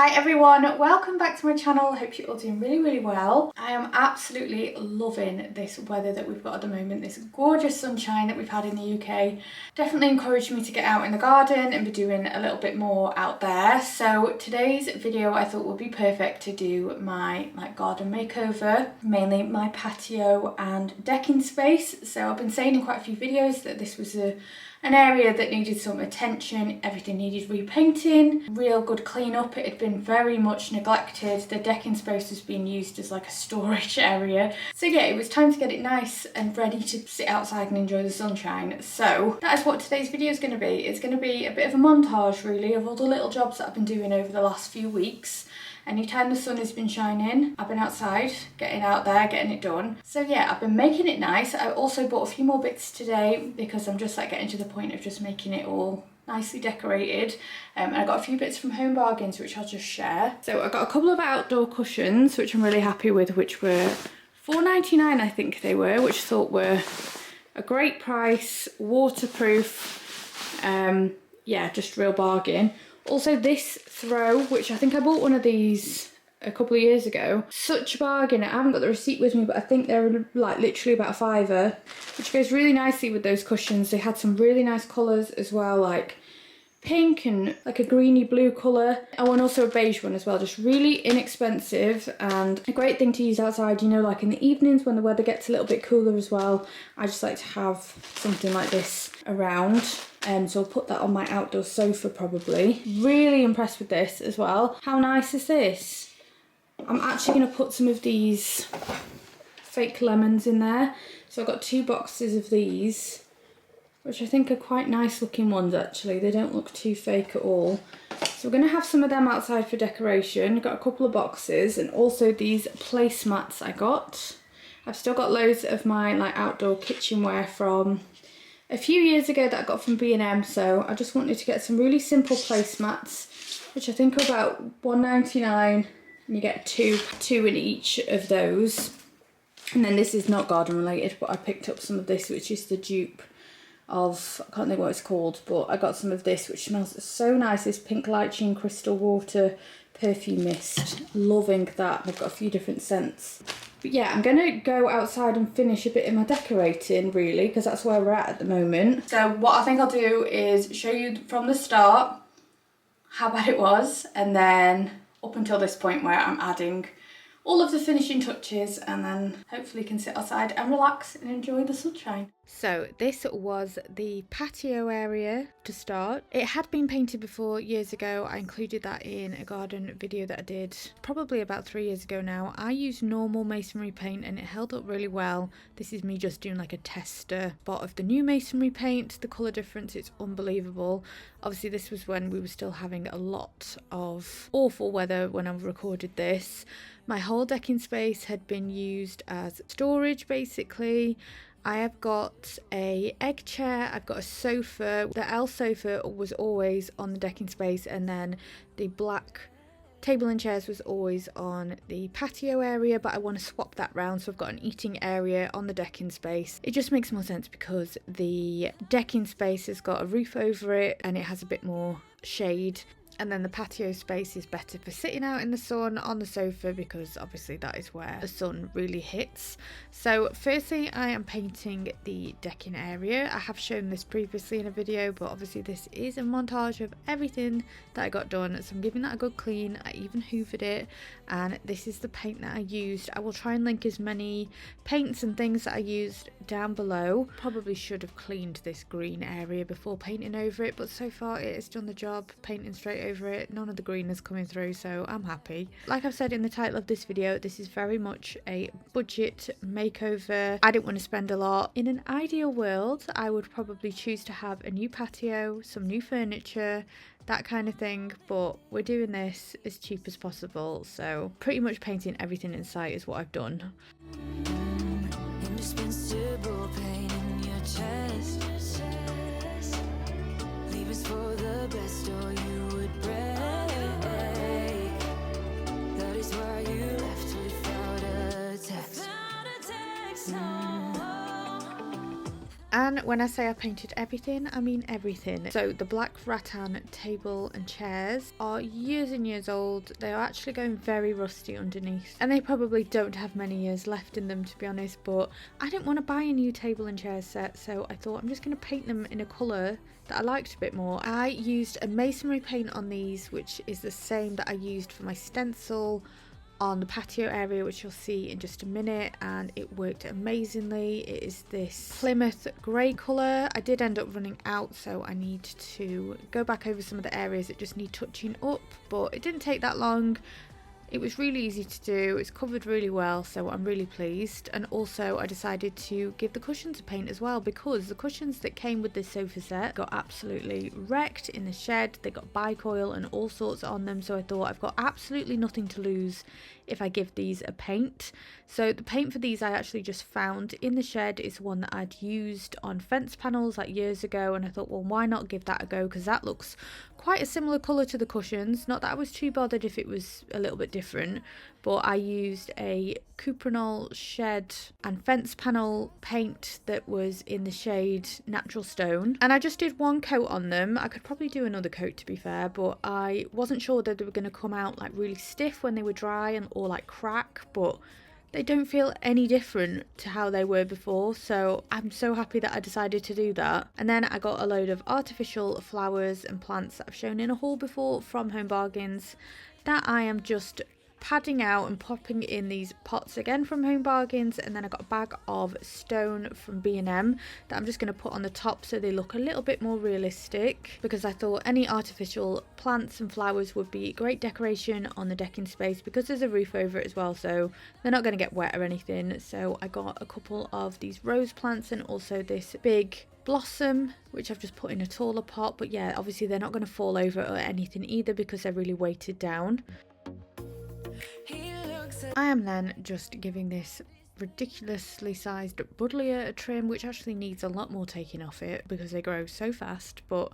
Hi everyone, welcome back to my channel. I hope you're all doing really well. I am absolutely loving this weather that we've got at the moment, this gorgeous sunshine that we've had in the UK. Definitely encouraged me to get out in the garden and be doing a little bit more out there. So today's video I thought would be perfect to do my garden makeover, mainly my patio and decking space. So I've been saying in quite a few videos that this was an area that needed some attention. Everything needed repainting, real good clean up. It had been very much neglected. The decking space was being used as like a storage area. So yeah, it was time to get it nice and ready to sit outside and enjoy the sunshine. So that is what today's video is going to be. It's going to be a bit of a montage really of all the little jobs that I've been doing over the last few weeks. Anytime the sun has been shining, I've been outside, getting out there, getting it done. So yeah, I've been making it nice. I also bought a few more bits today because I'm just like getting to the point of just making it all nicely decorated. And I got a few bits from Home Bargains, which I'll just share. So I got a couple of outdoor cushions, which I'm really happy with, which were £4.99 I think they were, which I thought were a great price, waterproof, yeah, just real bargain. Also this throw, which I think I bought one of these a couple of years ago. Such a bargain. I haven't got the receipt with me, but I think they're like literally about £5, which goes really nicely with those cushions. They had some really nice colours as well, like pink and like a greeny blue colour. Oh, and also a beige one as well. Just really inexpensive and a great thing to use outside, you know, like in the evenings when the weather gets a little bit cooler as well. I just like to have something like this around. So I'll put that on my outdoor sofa probably. Really impressed with this as well. How nice is this? I'm actually going to put some of these fake lemons in there. So I've got 2 boxes of these, which I think are quite nice looking ones actually. They don't look too fake at all. So we're going to have some of them outside for decoration. Got a couple of boxes and also these placemats I got. I've still got loads of my like outdoor kitchenware from a few years ago that I got from B&M, so I just wanted to get some really simple placemats, which I think are about £1.99, and you get two in each of those. And then this is not garden related, but I picked up some of this, which is the dupe of, I can't think what it's called, but I got some of this, which smells so nice, this pink lychee crystal water perfume mist. Loving that. I've got a few different scents. But yeah, I'm going to go outside and finish a bit of my decorating really, because that's where we're at the moment. So what I think I'll do is show you from the start how bad it was, and then up until this point where I'm adding all of the finishing touches, and then hopefully can sit outside and relax and enjoy the sunshine. So this was the patio area to start. It had been painted before years ago. I included that in a garden video that I did probably about 3 years ago now. I used normal masonry paint and it held up really well. This is me just doing like a tester spot of the new masonry paint. The colour difference, it's unbelievable. Obviously this was when we were still having a lot of awful weather when I recorded this. My whole decking space had been used as storage basically. I have got a egg chair, I've got a sofa. The L sofa was always on the decking space, and then the black table and chairs was always on the patio area, but I want to swap that round, so I've got an eating area on the decking space. It just makes more sense because the decking space has got a roof over it and it has a bit more shade. And then the patio space is better for sitting out in the sun on the sofa, because obviously that is where the sun really hits. So firstly I am painting the decking area. I have shown this previously in a video, but obviously this is a montage of everything that I got done. So I'm giving that a good clean. I even hoovered it, and this is the paint that I used. I will try and link as many paints and things that I used down below. Probably should have cleaned this green area before painting over it, but so far it has done the job, painting straight over it. None of the green is coming through, so I'm happy. Like I've said in the title of this video, this is very much a budget makeover. I didn't want to spend a lot. In an ideal world, I would probably choose to have a new patio, some new furniture, that kind of thing, but we're doing this as cheap as possible, so pretty much painting everything in sight is what I've done. Indispensable pain in your chest. Leave us for the best, or you would break. That is why you left without a text. And when I say I painted everything, I mean everything. So the black rattan table and chairs are years and years old. They are actually going very rusty underneath, and they probably don't have many years left in them, to be honest, but I didn't want to buy a new table and chair set, so I thought I'm just going to paint them in a colour that I liked a bit more. I used a masonry paint on these, which is the same that I used for my stencil on the patio area, which you'll see in just a minute, and it worked amazingly. It is this Plymouth grey colour. I did end up running out, so I need to go back over some of the areas that just need touching up, but it didn't take that long. It was really easy to do, it's covered really well, so I'm really pleased. And also I decided to give the cushions a paint as well, because the cushions that came with this sofa set got absolutely wrecked in the shed. They got bike oil and all sorts on them, so I thought I've got absolutely nothing to lose if I give these a paint. So the paint for these I actually just found in the shed. Is one that I'd used on fence panels like years ago, and I thought, well, why not give that a go, because that looks quite a similar colour to the cushions. Not that I was too bothered if it was a little bit different, but I used a Cuprinol shed and fence panel paint that was in the shade Natural Stone, and I just did one coat on them. I could probably do another coat, to be fair, but I wasn't sure that they were going to come out like really stiff when they were dry and or like crack, but they don't feel any different to how they were before, so I'm so happy that I decided to do that. And then I got a load of artificial flowers and plants that I've shown in a haul before from Home Bargains that I am just padding out and popping in these pots again from Home Bargains. And then I got a bag of stone from B&M that I'm just going to put on the top so they look a little bit more realistic, because I thought any artificial plants and flowers would be great decoration on the decking space, because there's a roof over it as well, so they're not going to get wet or anything. So I got a couple of these rose plants and also this big blossom, which I've just put in a taller pot, but yeah, obviously they're not going to fall over or anything either because they're really weighted down. I am then just giving this ridiculously sized buddleia a trim, which actually needs a lot more taking off it because they grow so fast, but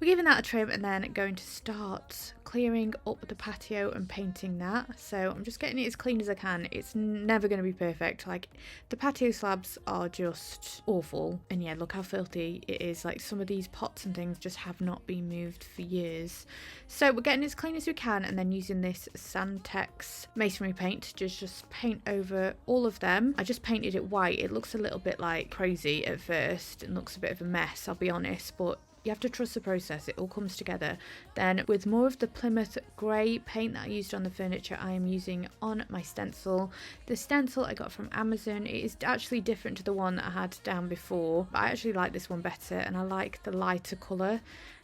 we're giving that a trim and then going to start clearing up the patio and painting that. So I'm just getting it as clean as I can. It's never going to be perfect, like the patio slabs are just awful, and yeah, look how filthy it is. Like some of these pots and things just have not been moved for years, so we're getting as clean as we can, and then using this Sandtex masonry paint to just paint over all of them. I just painted it white. It looks a little bit like crazy at first and looks a bit of a mess, I'll be honest, but you have to trust the process, it all comes together. Then with more of the Plymouth grey paint that I used on the furniture, I am using on my stencil. The stencil I got from Amazon, it is actually different to the one that I had down before, but I actually like this one better and I like the lighter colour.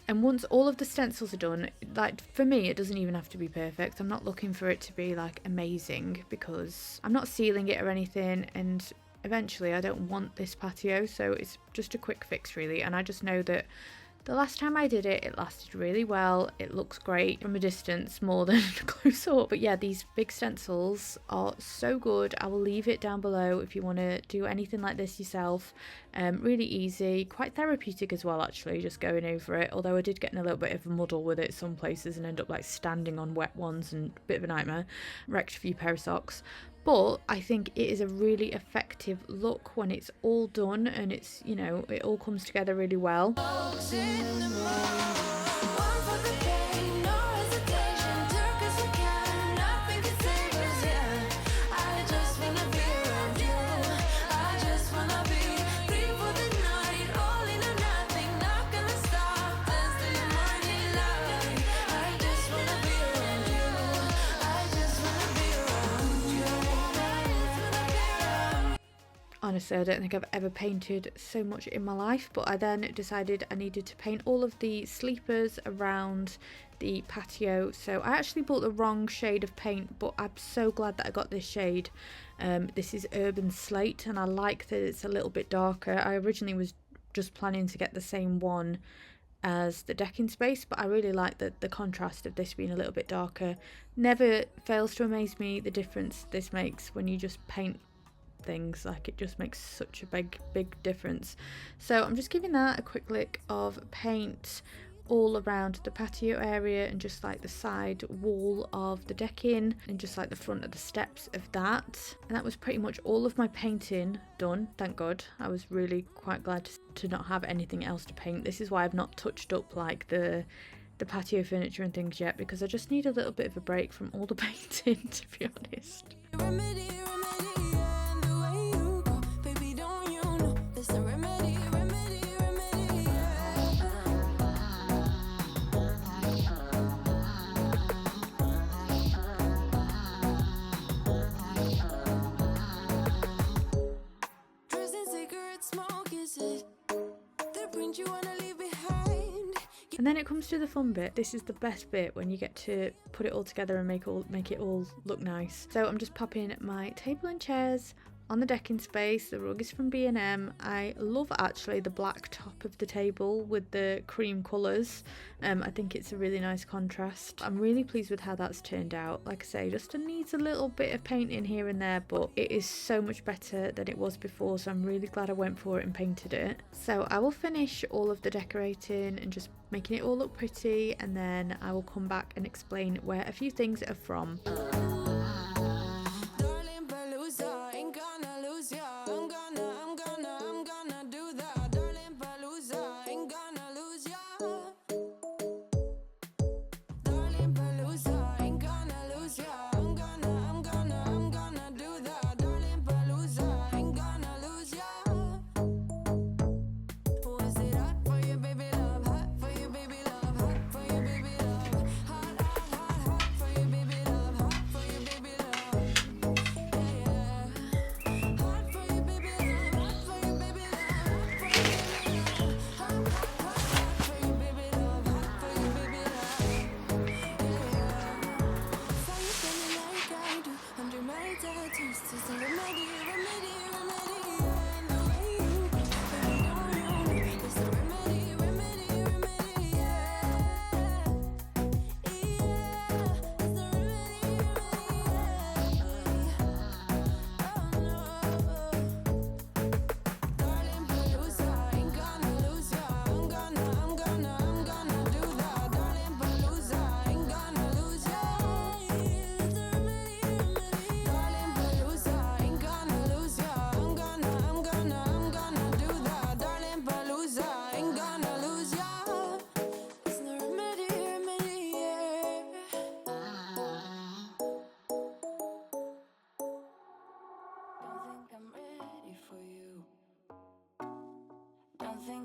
And once all of the stencils are done, like for me it doesn't even have to be perfect. I'm not looking for it to be like amazing because I'm not sealing it or anything, and eventually I don't want this patio, so it's just a quick fix really. And I just know that the last time I did it, it lasted really well. It looks great from a distance more than close up. But yeah, these big stencils are so good. I will leave it down below if you want to do anything like this yourself. Really easy, quite therapeutic as well actually, just going over it. Although I did get in a little bit of a muddle with it some places and end up like standing on wet ones and a bit of a nightmare. Wrecked a few pair of socks. But I think it is a really effective look when it's all done and it's, you know, it all comes together really well. Honestly, I don't think I've ever painted so much in my life, but I then decided I needed to paint all of the sleepers around the patio. So I actually bought the wrong shade of paint, but I'm so glad that I got this shade. This is Urban Slate, and I like that it's a little bit darker. I originally was just planning to get the same one as the decking space, but I really like the contrast of this being a little bit darker. Never fails to amaze me the difference this makes when you just paint things. Like, it just makes such a big difference. So I'm just giving that a quick lick of paint all around the patio area and just like the side wall of the decking and just like the front of the steps of that. And that was pretty much all of my painting done, thank God. I was really quite glad to not have anything else to paint. This is why I've not touched up like the patio furniture and things yet, because I just need a little bit of a break from all the painting, to be honest. And then it comes to the fun bit. This is the best bit, when you get to put it all together and make it all look nice. So I'm just popping my table and chairs on the decking space. The rug is from B&M. I love actually the black top of the table with the cream colours. I think it's a really nice contrast. I'm really pleased with how that's turned out. Like I say, just needs a little bit of painting here and there, but it is so much better than it was before, so I'm really glad I went for it and painted it. So I will finish all of the decorating and just making it all look pretty, and then I will come back and explain where a few things are from.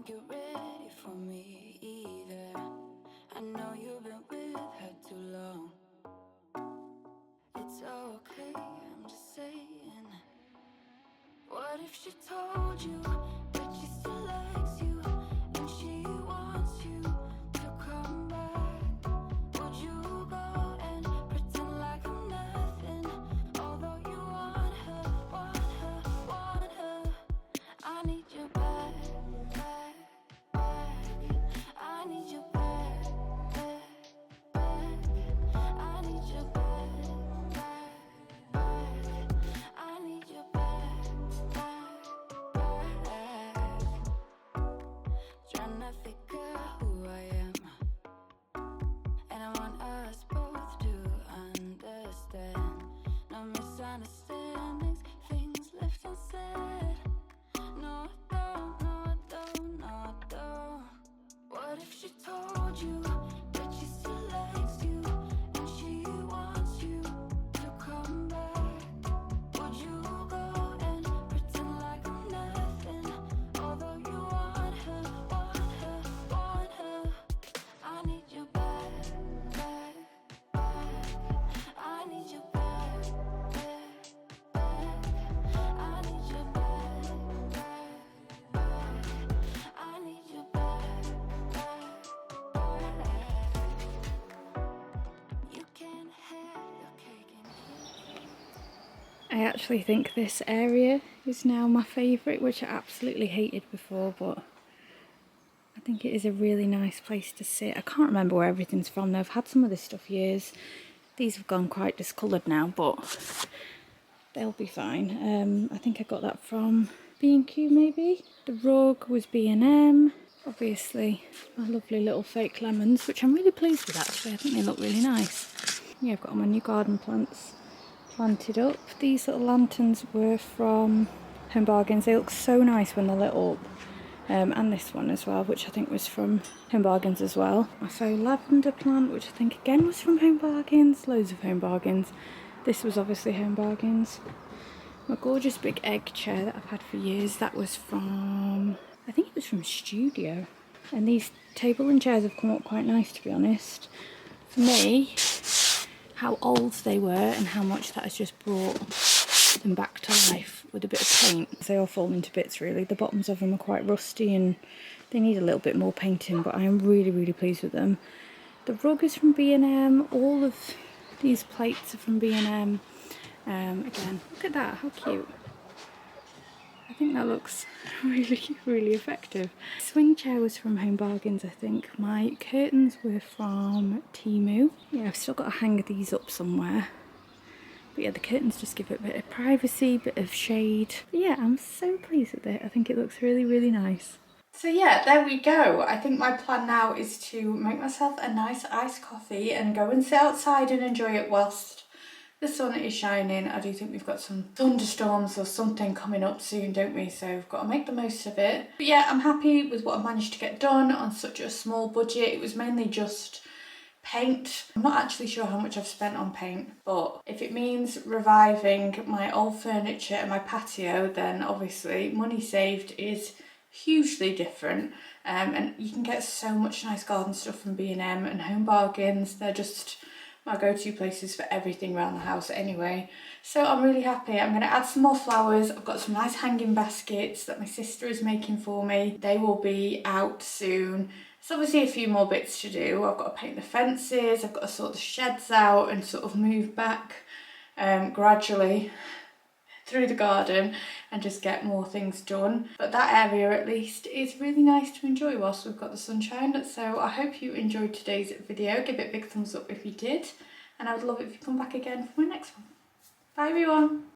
You're ready for me either. I know you've been with her too long. It's okay, I'm just saying. What if she told you that she still likes you and she wants you to come back? Would you go and pretend like I'm nothing, although you want her, want her, want her? I need you back, back, back. I need you back, back, back. I need you back, back, back. I need you back, back, back. Tryna figure who I am, and I want us both to understand. No misunderstandings, things left unsaid. No, I don't, no, I don't, no, I don't. What if she told you that she still likes you and she wants you to come back? Would you go and pretend like I'm nothing, although you want her, want her, want her? I need you back, back, back. I need you back, back, back. I need you back, back, back. I need you back, back, back. You can have your cake and eat it. I actually think this area is now my favourite, which I absolutely hated before, but I think it is a really nice place to sit. I can't remember where everything's from though. I've had some of this stuff years. These have gone quite discoloured now, but they'll be fine. I think I got that from B&Q maybe. The rug was B&M. obviously my lovely little fake lemons, which I'm really pleased with actually. I think they look really nice. Yeah, I've got all my new garden plants planted up. These little lanterns were from Home Bargains. They look so nice when they're lit up. And this one as well, which I think was from Home Bargains as well. My faux lavender plant, which I think again was from Home Bargains. Loads of Home Bargains. This was obviously Home Bargains. My gorgeous big egg chair that I've had for years, that was from, I think it was from Studio. And these table and chairs have come up quite nice, to be honest. For me, how old they were and how much that has just brought them back to life with a bit of paint. They all fall into bits really. The bottoms of them are quite rusty and they need a little bit more painting, but I am really, really pleased with them. The rug is from B&M. All of these plates are from B&M. Again, look at that, how cute. I think that looks really, really effective. Swing chair was from Home Bargains, I think. My curtains were from Temu. Yeah, I've still got to hang these up somewhere. But yeah, the curtains just give it a bit of privacy, bit of shade. But yeah, I'm so pleased with it. I think it looks really, really nice. So yeah, there we go. I think my plan now is to make myself a nice iced coffee and go and sit outside and enjoy it whilst the sun is shining. I do think we've got some thunderstorms or something coming up soon, don't we? So we've got to make the most of it. But yeah, I'm happy with what I managed to get done on such a small budget. It was mainly just paint. I'm not actually sure how much I've spent on paint, but if it means reviving my old furniture and my patio, then obviously money saved is hugely different. And you can get so much nice garden stuff from B&M and Home Bargains. They're just my go-to places for everything around the house anyway. So I'm really happy. I'm going to add some more flowers. I've got some nice hanging baskets that my sister is making for me. They will be out soon. There's obviously a few more bits to do. I've got to paint the fences, I've got to sort the sheds out and sort of move back gradually through the garden and just get more things done. But that area at least is really nice to enjoy whilst we've got the sunshine. So I hope you enjoyed today's video. Give it a big thumbs up if you did, and I would love it if you come back again for my next one. Bye everyone.